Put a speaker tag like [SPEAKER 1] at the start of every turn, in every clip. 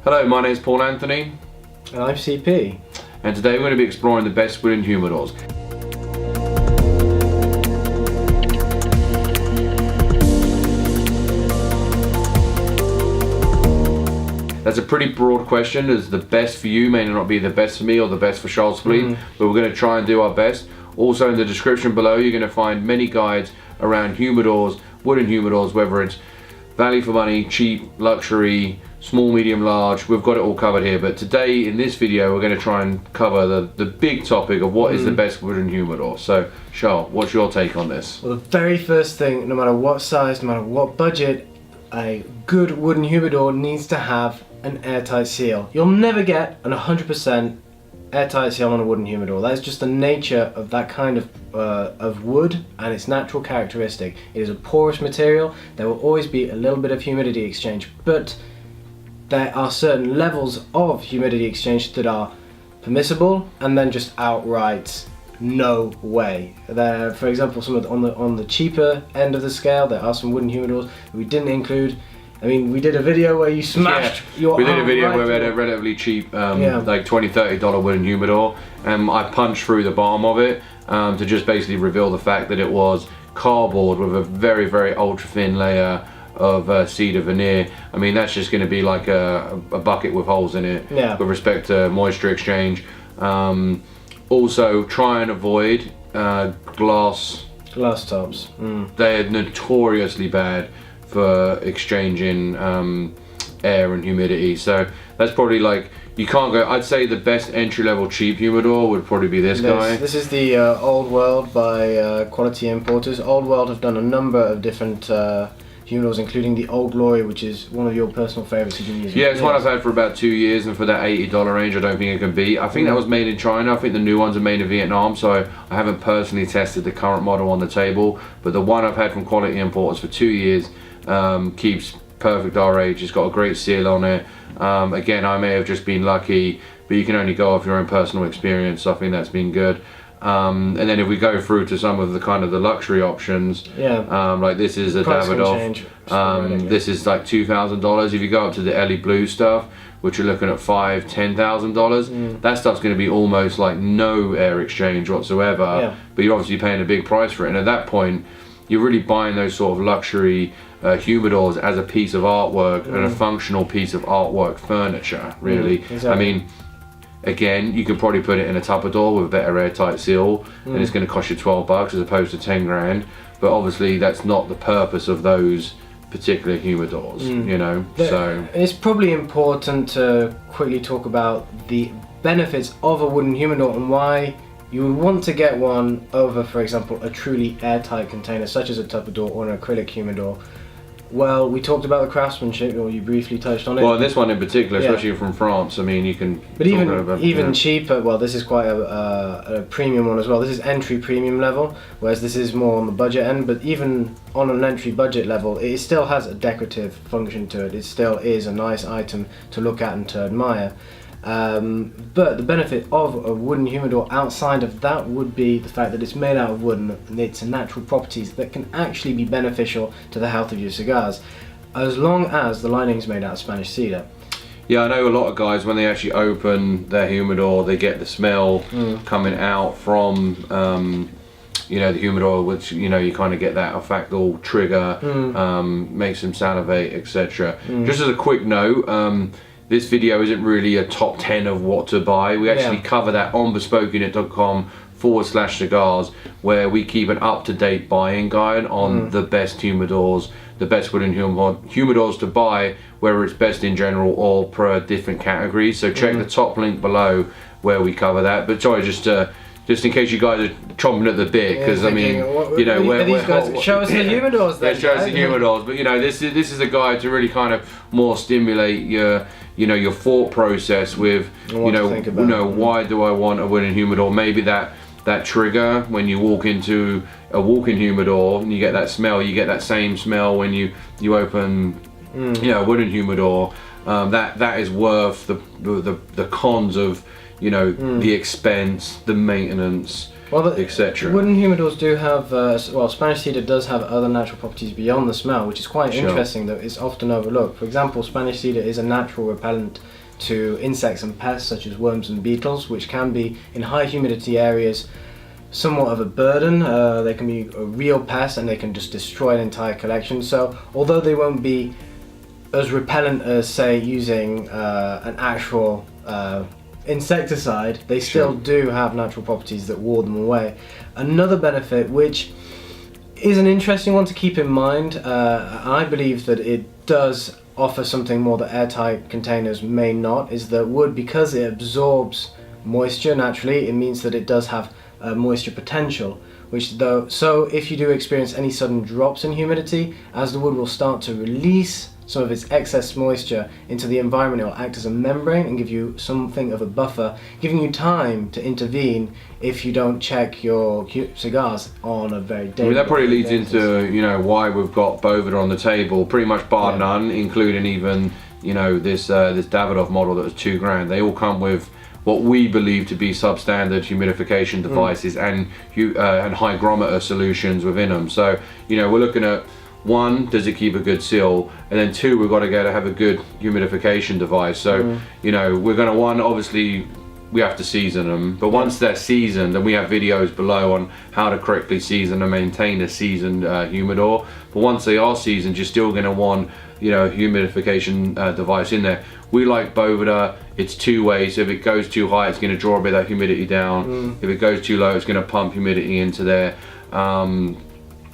[SPEAKER 1] Hello, my name is Paul Anthony.
[SPEAKER 2] And I'm CP.
[SPEAKER 1] And today we're going to be exploring the best wooden humidors. That's a pretty broad question, as the best for you may not be the best for me or the best for Charles-Philippe, but we're going to try and do our best. Also in the description below you're going to find many guides around humidors, wooden humidors, whether it's value for money, cheap, luxury, small, medium, large. We've got it all covered here, but today in this video we're going to try and cover the big topic of what is the best wooden humidor. So Charles, what's your take on this?
[SPEAKER 2] Well, the very first thing, no matter what size, no matter what budget, a good wooden humidor needs to have an airtight seal. You'll never get an 100% airtight seal on a wooden humidor. That is just the nature of that kind of wood and its natural characteristic. It is a porous material. There will always be a little bit of humidity exchange, but there are certain levels of humidity exchange that are permissible, and then just outright no way. There, for example, some of on the cheaper end of the scale, there are some wooden humidors we didn't include. I mean, we did a video where you smashed your
[SPEAKER 1] We did a video
[SPEAKER 2] right
[SPEAKER 1] where we had a relatively cheap, like $20–30 wooden humidor, and I punched through the bottom of it to just basically reveal the fact that it was cardboard with a very, very ultra thin layer of cedar veneer. I mean, that's just going to be like a bucket with holes in it with respect to moisture exchange. Also, try and avoid glass
[SPEAKER 2] tops.
[SPEAKER 1] They're notoriously bad for exchanging air and humidity, so that's probably like, you can't go. I'd say the best entry-level cheap humidor would probably be this guy.
[SPEAKER 2] This is the Old World by Quality Importers. Old World have done a number of different humidors, including the Old Glory, which is one of your personal favorites you've been using.
[SPEAKER 1] Yeah, it's one I've had for about 2 years, and for that $80 range I don't think it can beat. I think that was made in China. I think the new ones are made in Vietnam, so I haven't personally tested the current model on the table, but the one I've had from Quality Importers for 2 years keeps perfect RH. It's got a great seal on it. Again, I may have just been lucky, but you can only go off your own personal experience, so I think that's been good. And then if we go through to some of the kind of the luxury options, like this is a Davidoff. This is like $2,000. If you go up to the Ellie Blue stuff, which you're looking at $5–10,000, that stuff's going to be almost like no air exchange whatsoever. But you're obviously paying a big price for it, and at that point you're really buying those sort of luxury humidors as a piece of artwork and a functional piece of artwork furniture, really.
[SPEAKER 2] Exactly.
[SPEAKER 1] I mean, again, you could probably put it in a Tupperware with a better airtight seal, and it's going to cost you $12 as opposed to 10 grand. But obviously, that's not the purpose of those particular humidors, you know. So
[SPEAKER 2] it's probably important to quickly talk about the benefits of a wooden humidor and why you would want to get one over, for example, a truly airtight container such as a Tupperware or an acrylic humidor. Well, we talked about the craftsmanship, or you briefly touched on it.
[SPEAKER 1] Well, this one in particular, especially from France, I mean, you can.
[SPEAKER 2] But even cheaper. Well, this is quite a premium one as well. This is entry premium level, whereas this is more on the budget end. But even on an entry budget level, it still has a decorative function to it. It still is a nice item to look at and to admire. But the benefit of a wooden humidor outside of that would be the fact that it's made out of wood and its natural properties that can actually be beneficial to the health of your cigars, as long as the lining is made out of Spanish cedar.
[SPEAKER 1] Yeah, I know a lot of guys, when they actually open their humidor, they get the smell coming out from you know, the humidor, which, you know, you kind of get that olfactory trigger, makes them salivate, etc. Just as a quick note, this video isn't really a top 10 of what to buy. We actually cover that on bespokeunit.com/cigars, where we keep an up-to-date buying guide on the best humidors, the best wooden humidors to buy, whether it's best in general or per different categories. So check the top link below where we cover that. But sorry, just in case you guys are chomping at the bit, because I mean, you know,
[SPEAKER 2] show us the humidors then.
[SPEAKER 1] Yeah, show us the humidors. But you know, this is a guide to really kind of more stimulate your, you know, your thought process with, you know, why do I want a wooden humidor? Maybe that trigger when you walk into a walk-in humidor and you get that smell. You get that same smell when you open, you know, a wooden humidor. That is worth the cons of you know, the expense, the maintenance,
[SPEAKER 2] Well,
[SPEAKER 1] etc.
[SPEAKER 2] Wooden humidors do have, well, Spanish cedar does have other natural properties beyond the smell, which is quite interesting, that it's often overlooked. For example, Spanish cedar is a natural repellent to insects and pests such as worms and beetles, which can be, in high humidity areas, somewhat of a burden. They can be a real pest and they can just destroy an entire collection. So although they won't be as repellent as, say, using an actual insecticide, they still do have natural properties that ward them away. Another benefit, which is an interesting one to keep in mind, I believe that it does offer something more that airtight containers may not, is that wood, because it absorbs moisture naturally, it means that it does have moisture potential, which though, so if you do experience any sudden drops in humidity, as the wood will start to release some of its excess moisture into the environment, it will act as a membrane and give you something of a buffer, giving you time to intervene if you don't check your cigars on a very daily basis.
[SPEAKER 1] That probably leads into, you know, why we've got Boveda on the table, pretty much bar none, including even, you know, this Davidoff model that was $2,000. They all come with what we believe to be substandard humidification devices and hygrometer solutions within them. So, you know, we're looking at, one, does it keep a good seal, and then two, we've got to have a good humidification device. So, you know, we're going to, one, obviously we have to season them, but once they're seasoned, and we have videos below on how to correctly season and maintain a seasoned humidor, but once they are seasoned, you're still going to want, you know, a humidification device in there. We like Boveda, it's two ways. If it goes too high, it's going to draw a bit of that humidity down. If it goes too low, it's going to pump humidity into there.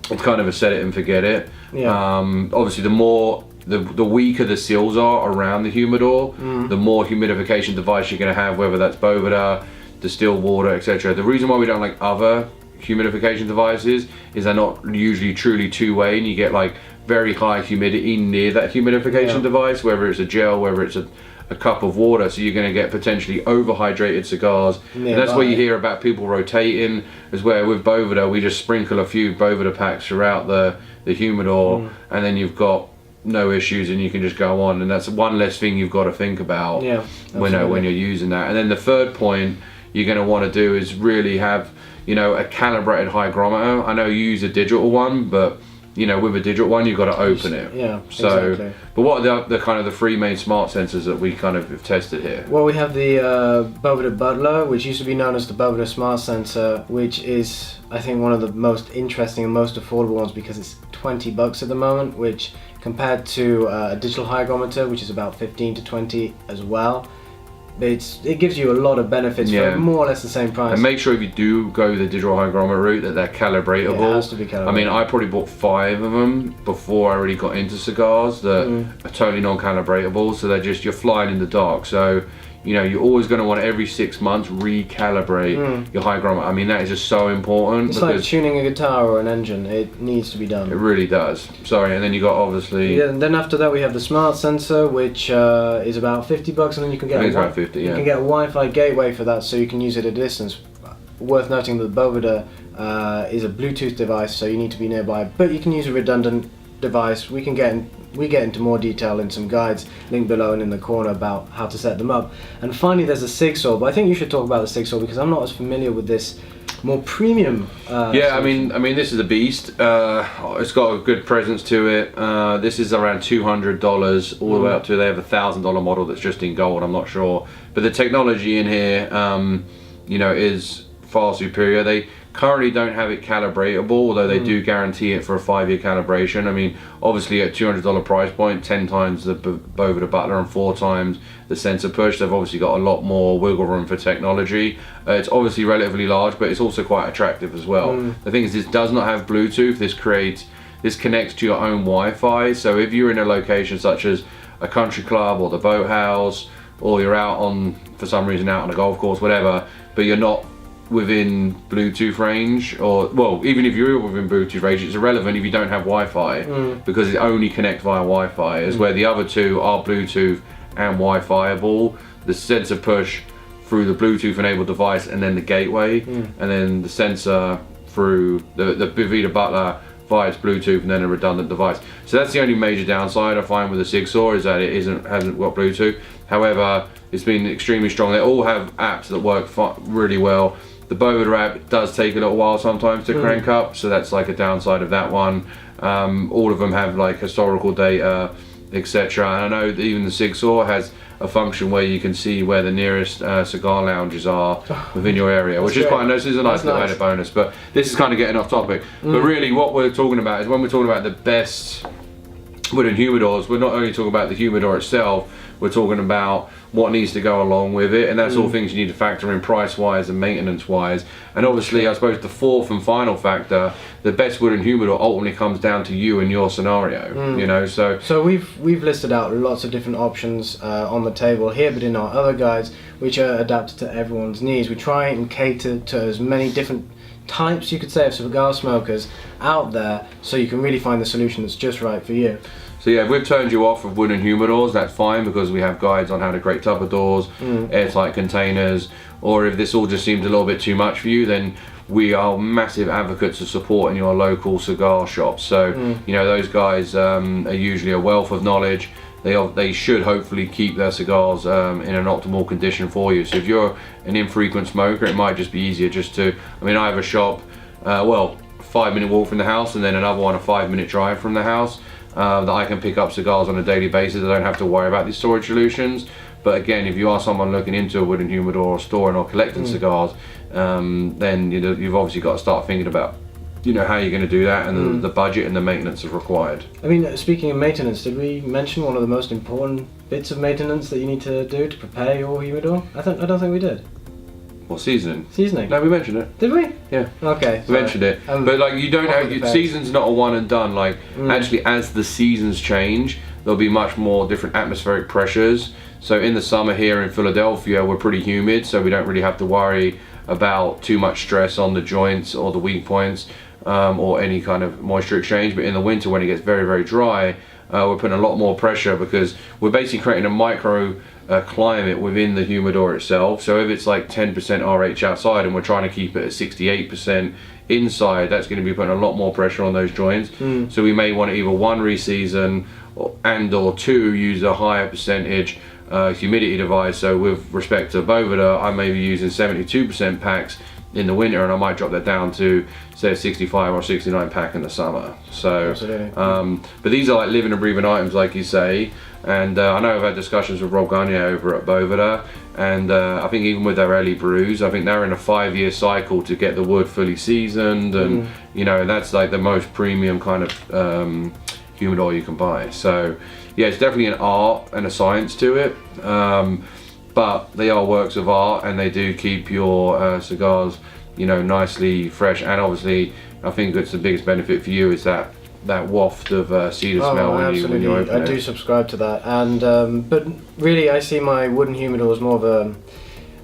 [SPEAKER 1] It's kind of a set it and forget it. Obviously, the weaker the seals are around the humidor, the more humidification device you're going to have, whether that's Boveda, distilled water, etc. The reason why we don't like other humidification devices is they're not usually truly two-way, and you get like very high humidity near that humidification device, whether it's a gel, whether it's a cup of water, so you're going to get potentially overhydrated cigars. And that's where you hear about people rotating, is where with Boveda we just sprinkle a few Boveda packs throughout the humidor, and then you've got no issues and you can just go on, and that's one less thing you've got to think about when you're using that. And then the third point you're going to want to do is really have, you know, a calibrated hygrometer. I know you use a digital one, but you know, with a digital one, you've got to open it. So, exactly. But what are the kind of the three main smart sensors that we kind of have tested here?
[SPEAKER 2] Well, we have the Boveda Butler, which used to be known as the Boveda Smart Sensor, which is, I think, one of the most interesting and most affordable ones because it's $20 at the moment, which compared to a digital hygrometer, which is about 15 to 20 as well, it gives you a lot of benefits for more or less the same price.
[SPEAKER 1] And make sure if you do go the digital hygrometer route that they're calibratable.
[SPEAKER 2] Yeah, it has to be calibrated.
[SPEAKER 1] I mean, I probably bought 5 of them before I really got into cigars that are totally non-calibratable, so they're just, you're flying in the dark. So, you know, you're always going to want every 6 months recalibrate your hygrometer. I mean, that is just so important.
[SPEAKER 2] It's like tuning a guitar or an engine. It needs to be done.
[SPEAKER 1] It really does. Sorry, and then you got obviously.
[SPEAKER 2] Yeah, and then after that we have the Smart Sensor, which is about $50, and then you can get
[SPEAKER 1] about 50.
[SPEAKER 2] You can get a Wi-Fi gateway for that, so you can use it at a distance. Worth noting that the Boveda is a Bluetooth device, so you need to be nearby, but you can use a redundant device. We get into more detail in some guides linked below and in the corner about how to set them up. And finally there's a Sig Saw, but I think you should talk about the Sig Saw because I'm not as familiar with this more premium
[SPEAKER 1] I mean this is a beast. It's got a good presence to it. This is around $200 all the way up to, they have a $1,000 model that's just in gold, I'm not sure, but the technology in here you know, is far superior. They currently don't have it calibratable, although they do guarantee it for a 5-year calibration. I mean, obviously at $200 price point, 10 times the Boveda Butler and 4 times the sensor push, they've obviously got a lot more wiggle room for technology. It's obviously relatively large, but it's also quite attractive as well. The thing is, this does not have Bluetooth. This connects to your own Wi-Fi, so if you're in a location such as a country club or the boathouse, or you're out on, for some reason, out on a golf course, whatever, but you're not within Bluetooth range, or well, even if you're within Bluetooth range, it's irrelevant if you don't have Wi-Fi because it only connects via Wi-Fi, as where the other two are Bluetooth and Wi-Fiable. The sensor push through the Bluetooth enabled device and then the gateway, and then the sensor through the Boveda Butler via its Bluetooth and then a redundant device. So that's the only major downside I find with the Sig Sauer, is that it hasn't got Bluetooth. However, it's been extremely strong. They all have apps that work really well. The Boveda app does take a little while sometimes to crank up, so that's like a downside of that one. All of them have like historical data, etc. And I know that even the Sig Sauer has a function where you can see where the nearest cigar lounges are within your area, which is quite nice. This is a nice little added bonus, but this is kind of getting off topic. But really what we're talking about is, when we're talking about the best wooden humidors, we're not only talking about the humidor itself, we're talking about what needs to go along with it, and that's all things you need to factor in price wise and maintenance wise. And obviously I suppose the fourth and final factor, the best wooden humidor ultimately comes down to you and your scenario, you know. So
[SPEAKER 2] we've listed out lots of different options on the table here, but in our other guides, which are adapted to everyone's needs, we try and cater to as many different types, you could say, of cigar smokers out there, so you can really find the solution that's just right for you.
[SPEAKER 1] So yeah, if we've turned you off of wooden humidors, that's fine, because we have guides on how to create tupperdoors, airtight containers, or if this all just seems a little bit too much for you, then we are massive advocates of supporting your local cigar shops. So you know, those guys are usually a wealth of knowledge. They should hopefully keep their cigars in an optimal condition for you. So if you're an infrequent smoker, it might just be easier just to, I mean, I have a shop, well, 5-minute walk from the house, and then another one a 5-minute drive from the house. That I can pick up cigars on a daily basis. I don't have to worry about these storage solutions. But again, if you are someone looking into a wooden humidor or storing or collecting cigars, then you know, you've obviously got to start thinking about, you know, how you're going to do that, and the budget and the maintenance is required.
[SPEAKER 2] I mean, speaking of maintenance, did we mention one of the most important bits of maintenance that you need to do to prepare your humidor? I don't think we did.
[SPEAKER 1] Well, seasoning.
[SPEAKER 2] Seasoning.
[SPEAKER 1] No, we mentioned it.
[SPEAKER 2] Did we?
[SPEAKER 1] Yeah.
[SPEAKER 2] Okay.
[SPEAKER 1] We mentioned it. But like, you don't have, season's not a one and done. Like, actually, as the seasons change, there'll be much more different atmospheric pressures. So in the summer here in Philadelphia, we're pretty humid, so we don't really have to worry about too much stress on the joints or the weak points, or any kind of moisture exchange. But in the winter, when it gets very, very dry, we're putting a lot more pressure, because we're basically creating a micro climate within the humidor itself. So if it's like 10% RH outside and we're trying to keep it at 68% inside, that's going to be putting a lot more pressure on those joints. So we may want to either one, reseason, or two, use a higher percentage humidity device. So with respect to Boveda, I may be using 72% packs in the winter, and I might drop that down to say a 65 or 69 pack in the summer. So but these are like living and breathing items, like you say. And I know I've had discussions with Rob Gagne over at Boveda, and I think even with their early brews, I think they're in a 5-year cycle to get the wood fully seasoned, and you know, that's like the most premium kind of humidor you can buy. So yeah, it's definitely an art and a science to it, but they are works of art, and they do keep your cigars, you know, nicely fresh. And obviously, I think that's the biggest benefit for you, is that waft of cedar smell when you open it.
[SPEAKER 2] I do subscribe to that, and but really, I see my wooden humidor as more of a,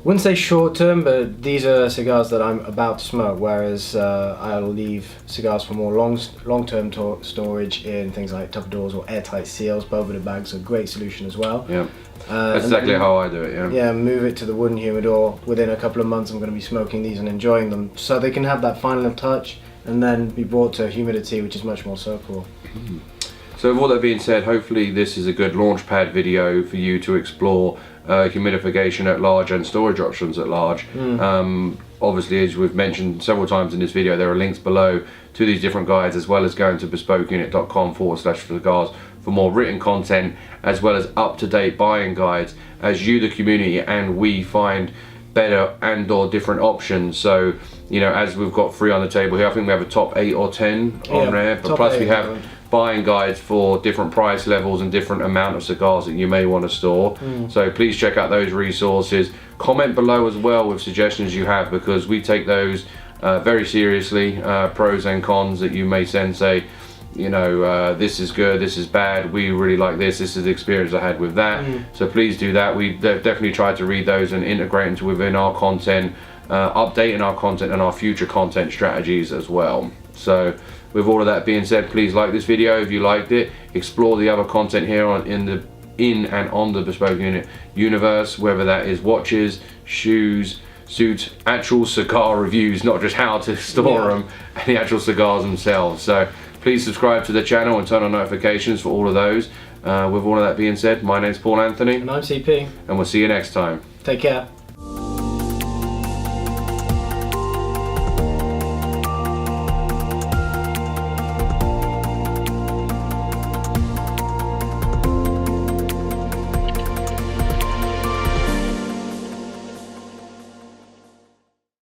[SPEAKER 2] wouldn't say short term, but these are cigars that I'm about to smoke, whereas I'll leave cigars for more long term storage in things like tupperdoors or airtight seals. Boveda bags are a great solution as well.
[SPEAKER 1] Yeah, that's exactly how I do it.
[SPEAKER 2] Yeah, move it to the wooden humidor. Within a couple of months, I'm going to be smoking these and enjoying them, so they can have that final touch, and then be brought to humidity, which is much more circular.
[SPEAKER 1] So with all that being said, hopefully this is a good launchpad video for you to explore humidification at large and storage options at large. Obviously, as we've mentioned several times in this video, there are links below to these different guides, as well as going to bespokeunit.com/cigars for more written content, as well as up-to-date buying guides, as you, the community, and we find better and or different options. So, you know, as we've got 3 on the table here, I think we have a top 8 or 10 on there, but plus we have buying guides for different price levels and different amount of cigars that you may want to store. So please check out those resources. Comment below as well with suggestions you have, because we take those very seriously, pros and cons that you may send, say, you know, this is good, this is bad, we really like this is the experience I had with that. So please do that. We definitely try to read those and integrate into within our content, updating our content and our future content strategies as well. So with all of that being said, please like this video if you liked it. Explore the other content here in and on the Bespoke Unit universe, whether that is watches, shoes, suits, actual cigar reviews, not just how to store them, and the actual cigars themselves. So Please subscribe to the channel and turn on notifications for all of those. With all of that being said, my name's Paul Anthony,
[SPEAKER 2] And I'm CP.
[SPEAKER 1] and we'll see you next time.
[SPEAKER 2] Take care.